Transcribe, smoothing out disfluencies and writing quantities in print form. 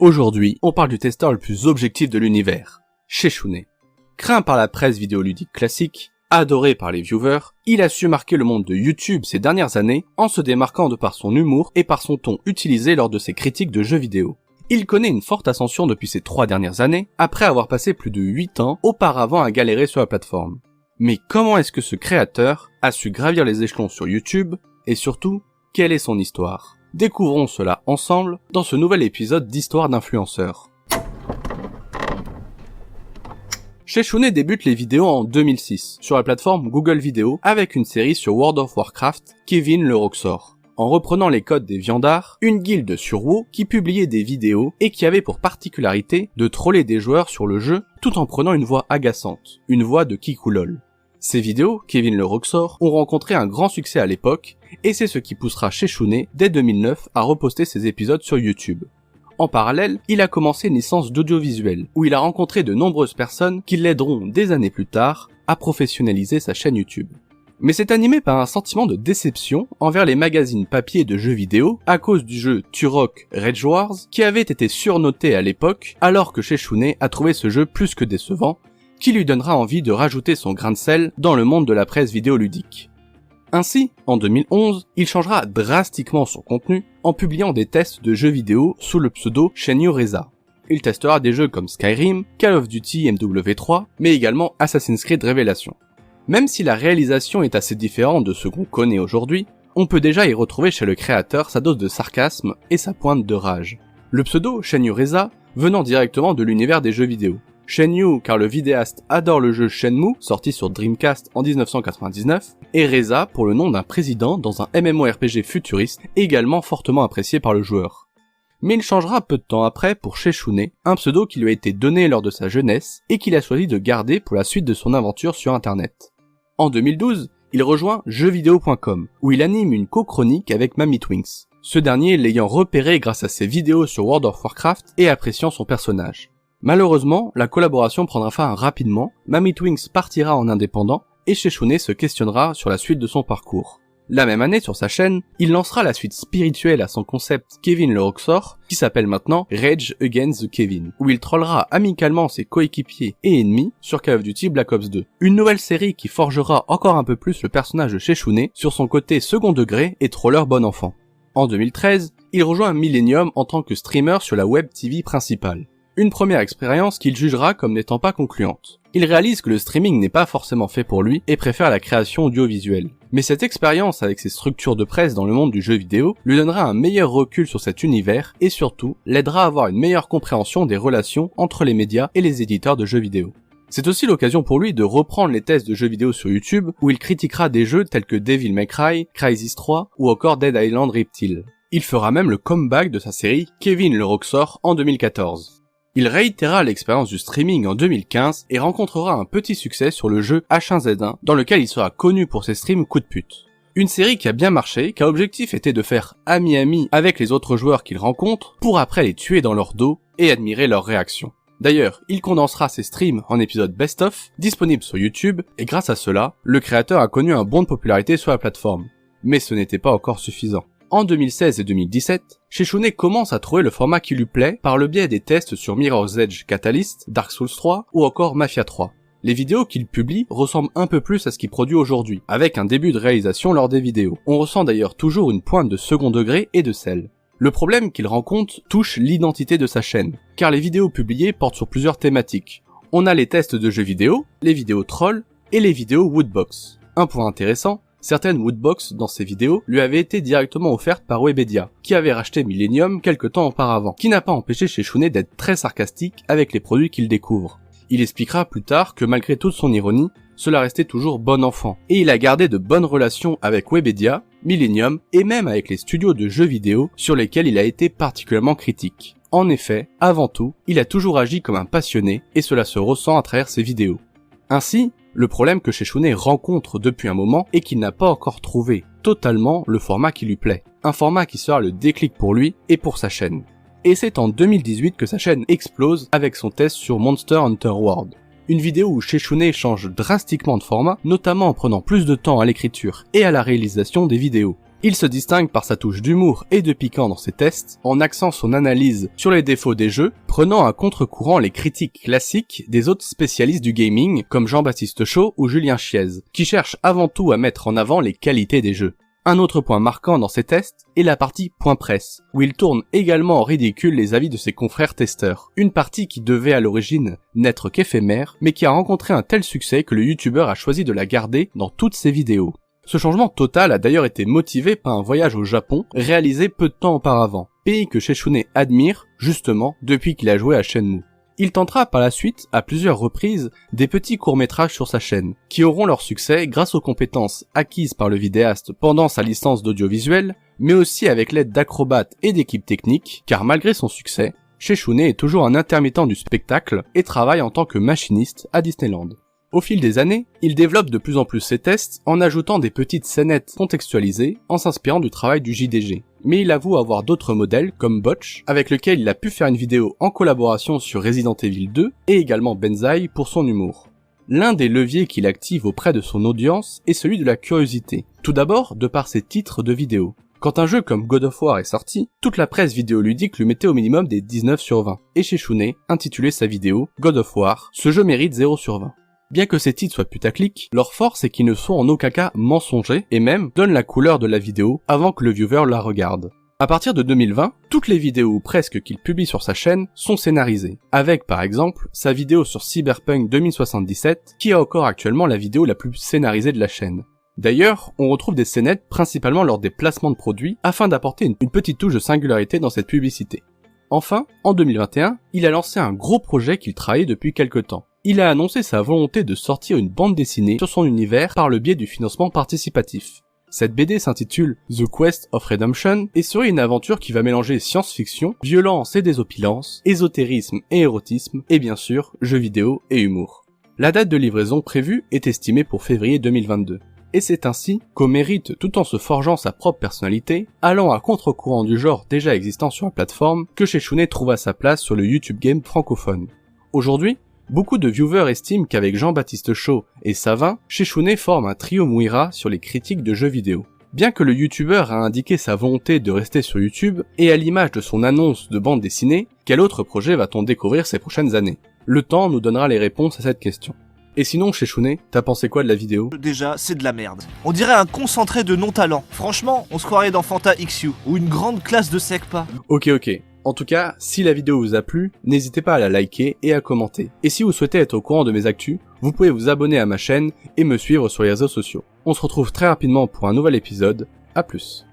Aujourd'hui, on parle du testeur le plus objectif de l'univers, Sheshune. Craint par la presse vidéoludique classique, adoré par les viewers, il a su marquer le monde de YouTube ces dernières années en se démarquant de par son humour et par son ton utilisé lors de ses critiques de jeux vidéo. Il connaît une forte ascension depuis ces 3 dernières années, après avoir passé plus de 8 ans auparavant à galérer sur la plateforme. Mais comment est-ce que ce créateur a su gravir les échelons sur YouTube, et surtout, quelle est son histoire ? Découvrons cela ensemble dans ce nouvel épisode d'Histoire d'influenceurs. Sheshune débute les vidéos en 2006 sur la plateforme Google Video avec une série sur World of Warcraft, Kevin le Roxor. En reprenant les codes des viandards, une guilde sur WoW qui publiait des vidéos et qui avait pour particularité de troller des joueurs sur le jeu tout en prenant une voix agaçante, une voix de Kikulol. Ces vidéos, Kevin le Roxor, ont rencontré un grand succès à l'époque, et c'est ce qui poussera Sheshune, dès 2009, à reposter ses épisodes sur YouTube. En parallèle, il a commencé une licence d'audiovisuel, où il a rencontré de nombreuses personnes qui l'aideront des années plus tard à professionnaliser sa chaîne YouTube. Mais c'est animé par un sentiment de déception envers les magazines papier de jeux vidéo à cause du jeu Turok Rage Wars, qui avait été surnoté à l'époque, alors que Sheshune a trouvé ce jeu plus que décevant, qui lui donnera envie de rajouter son grain de sel dans le monde de la presse vidéoludique. Ainsi, en 2011, il changera drastiquement son contenu en publiant des tests de jeux vidéo sous le pseudo Shenyu Reza. Il testera des jeux comme Skyrim, Call of Duty MW3, mais également Assassin's Creed Révélation. Même si la réalisation est assez différente de ce qu'on connaît aujourd'hui, on peut déjà y retrouver chez le créateur sa dose de sarcasme et sa pointe de rage. Le pseudo Shenyu Reza venant directement de l'univers des jeux vidéo. Shenyu car le vidéaste adore le jeu Shenmue, sorti sur Dreamcast en 1999, et Reza pour le nom d'un président dans un MMORPG futuriste également fortement apprécié par le joueur. Mais il changera peu de temps après pour Sheshune, un pseudo qui lui a été donné lors de sa jeunesse et qu'il a choisi de garder pour la suite de son aventure sur internet. En 2012, il rejoint jeuxvideo.com, où il anime une co-chronique avec Mamitwinks, ce dernier l'ayant repéré grâce à ses vidéos sur World of Warcraft et appréciant son personnage. Malheureusement, la collaboration prendra fin rapidement, Mamitwinks partira en indépendant et Sheshune se questionnera sur la suite de son parcours. La même année, sur sa chaîne, il lancera la suite spirituelle à son concept Kevin le Roxor, qui s'appelle maintenant Rage Against the Kevin, où il trollera amicalement ses coéquipiers et ennemis sur Call of Duty Black Ops 2. Une nouvelle série qui forgera encore un peu plus le personnage de Sheshune sur son côté second degré et troller bon enfant. En 2013, il rejoint Millennium en tant que streamer sur la web TV principale. Une première expérience qu'il jugera comme n'étant pas concluante. Il réalise que le streaming n'est pas forcément fait pour lui et préfère la création audiovisuelle. Mais cette expérience avec ses structures de presse dans le monde du jeu vidéo lui donnera un meilleur recul sur cet univers et surtout l'aidera à avoir une meilleure compréhension des relations entre les médias et les éditeurs de jeux vidéo. C'est aussi l'occasion pour lui de reprendre les tests de jeux vidéo sur YouTube où il critiquera des jeux tels que Devil May Cry, Crysis 3 ou encore Dead Island Reptile. Il fera même le comeback de sa série Kevin le Roxor en 2014. Il réitéra l'expérience du streaming en 2015 et rencontrera un petit succès sur le jeu H1Z1 dans lequel il sera connu pour ses streams coup de pute. Une série qui a bien marché car l'objectif était de faire ami-ami avec les autres joueurs qu'il rencontre pour après les tuer dans leur dos et admirer leurs réactions. D'ailleurs, il condensera ses streams en épisodes best-of disponibles sur YouTube et grâce à cela, le créateur a connu un bond de popularité sur la plateforme. Mais ce n'était pas encore suffisant. En 2016 et 2017, Sheshune commence à trouver le format qui lui plaît par le biais des tests sur Mirror's Edge Catalyst, Dark Souls 3 ou encore Mafia 3. Les vidéos qu'il publie ressemblent un peu plus à ce qu'il produit aujourd'hui, avec un début de réalisation lors des vidéos. On ressent d'ailleurs toujours une pointe de second degré et de sel. Le problème qu'il rencontre touche l'identité de sa chaîne, car les vidéos publiées portent sur plusieurs thématiques. On a les tests de jeux vidéo, les vidéos trolls et les vidéos woodbox. Un point intéressant, certaines woodbox dans ces vidéos lui avaient été directement offertes par Webedia, qui avait racheté Millennium quelque temps auparavant, qui n'a pas empêché Sheshune d'être très sarcastique avec les produits qu'il découvre. Il expliquera plus tard que malgré toute son ironie, cela restait toujours bon enfant, et il a gardé de bonnes relations avec Webedia, Millennium et même avec les studios de jeux vidéo sur lesquels il a été particulièrement critique. En effet, avant tout, il a toujours agi comme un passionné et cela se ressent à travers ses vidéos. Ainsi, le problème que Sheshune rencontre depuis un moment est qu'il n'a pas encore trouvé totalement le format qui lui plaît. Un format qui sera le déclic pour lui et pour sa chaîne. Et c'est en 2018 que sa chaîne explose avec son test sur Monster Hunter World. Une vidéo où Sheshune change drastiquement de format, notamment en prenant plus de temps à l'écriture et à la réalisation des vidéos. Il se distingue par sa touche d'humour et de piquant dans ses tests, en axant son analyse sur les défauts des jeux, prenant à contre-courant les critiques classiques des autres spécialistes du gaming, comme Jean-Baptiste Chaud ou Julien Chiez, qui cherchent avant tout à mettre en avant les qualités des jeux. Un autre point marquant dans ses tests est la partie point presse, où il tourne également en ridicule les avis de ses confrères testeurs. Une partie qui devait à l'origine n'être qu'éphémère, mais qui a rencontré un tel succès que le youtubeur a choisi de la garder dans toutes ses vidéos. Ce changement total a d'ailleurs été motivé par un voyage au Japon réalisé peu de temps auparavant, pays que Sheshune admire, justement, depuis qu'il a joué à Shenmue. Il tentera par la suite, à plusieurs reprises, des petits courts-métrages sur sa chaîne, qui auront leur succès grâce aux compétences acquises par le vidéaste pendant sa licence d'audiovisuel, mais aussi avec l'aide d'acrobates et d'équipes techniques, car malgré son succès, Sheshune est toujours un intermittent du spectacle et travaille en tant que machiniste à Disneyland. Au fil des années, il développe de plus en plus ses tests en ajoutant des petites scénettes contextualisées en s'inspirant du travail du JDG. Mais il avoue avoir d'autres modèles comme Botch, avec lequel il a pu faire une vidéo en collaboration sur Resident Evil 2 et également Benzaï pour son humour. L'un des leviers qu'il active auprès de son audience est celui de la curiosité. Tout d'abord, de par ses titres de vidéos. Quand un jeu comme God of War est sorti, toute la presse vidéoludique lui mettait au minimum des 19 sur 20. Et Sheshune intitulait sa vidéo God of War, ce jeu mérite 0 sur 20. Bien que ces titres soient putaclic, leur force est qu'ils ne sont en aucun cas mensongers et même donnent la couleur de la vidéo avant que le viewer la regarde. À partir de 2020, toutes les vidéos ou presque qu'il publie sur sa chaîne sont scénarisées, avec par exemple sa vidéo sur Cyberpunk 2077 qui est encore actuellement la vidéo la plus scénarisée de la chaîne. D'ailleurs, on retrouve des scénettes principalement lors des placements de produits afin d'apporter une petite touche de singularité dans cette publicité. Enfin, en 2021, il a lancé un gros projet qu'il travaillait depuis quelque temps. Il a annoncé sa volonté de sortir une bande dessinée sur son univers par le biais du financement participatif. Cette BD s'intitule The Quest of Redemption et serait une aventure qui va mélanger science-fiction, violence et désopilance, ésotérisme et érotisme, et bien sûr, jeux vidéo et humour. La date de livraison prévue est estimée pour février 2022. Et c'est ainsi qu'au mérite tout en se forgeant sa propre personnalité, allant à contre-courant du genre déjà existant sur la plateforme, que Sheshune trouva sa place sur le YouTube Game francophone. Aujourd'hui, beaucoup de viewers estiment qu'avec Jean-Baptiste Chaud et Savin, Sheshune forme un trio Mouira sur les critiques de jeux vidéo. Bien que le youtubeur a indiqué sa volonté de rester sur YouTube, et à l'image de son annonce de bande dessinée, quel autre projet va-t-on découvrir ces prochaines années? Le temps nous donnera les réponses à cette question. Et sinon, Sheshune, t'as pensé quoi de la vidéo? Déjà, c'est de la merde. On dirait un concentré de non-talent. Franchement, on se croirait dans Fanta XU, ou une grande classe de SECPA. Ok. En tout cas, si la vidéo vous a plu, n'hésitez pas à la liker et à commenter. Et si vous souhaitez être au courant de mes actus, vous pouvez vous abonner à ma chaîne et me suivre sur les réseaux sociaux. On se retrouve très rapidement pour un nouvel épisode, à plus.